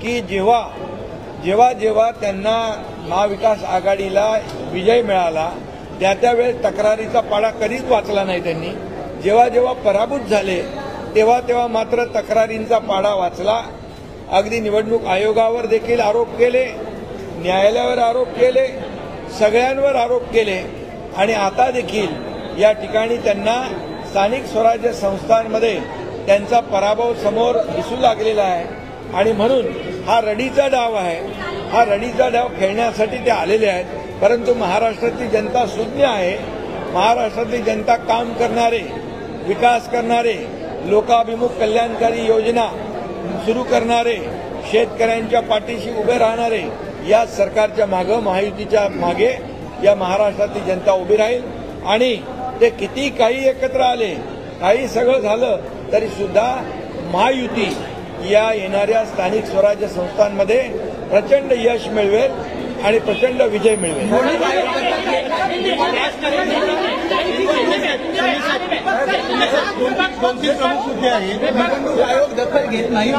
की जेव्हा जेव्हा जेव्हा त्यांना महाविकास आघाडीला विजय मिळाला त्यावेळेस तक्रारीचा पाडा कधीच वाचला नाही त्यांनी. जेव्हा जेव्हा पराभूत झाले तेव्हा तेव्हा मात्र तक्रारींचा पाडा वाचला. अगदी निवडणूक आयोगावर देखील आरोप केले, न्यायालयावर आरोप केले, सगळ्यांवर आरोप केले आणि आता देखील या ठिकाणी त्यांना स्थानिक स्वराज्य संस्थांमध्ये त्यांचा पराभव समोर दिसू लागलेला आहे. आणि म्हणून हा रडीचा डाव आहे. हा रडीचा डाव खेळण्यासाठी ते आलेले आहेत. परंतु महाराष्ट्रातली जनता सुज्ञ आहे. महाराष्ट्रातली जनता काम करणारे, विकास करणारे, लोकाभिमुख कल्याणकारी योजना सुरू करणारे, शेतकऱ्यांच्या पाठीशी उभे राहणारे या सरकारच्या मागे, महायुतीच्या मागे या महाराष्ट्रातली जनता उभी राहील. आणि ते किती काही एकत्र आले, काही सगळं झालं तरी सुद्धा महायुती या येणाऱ्या स्थानिक स्वराज्य संस्थांमध्ये प्रचंड यश मिळवेल आणि प्रचंड विजय मिळवेल. दोन तीन प्रमुख मुद्दे आहेत. निवडणूक आयोग दखल घेत नाही.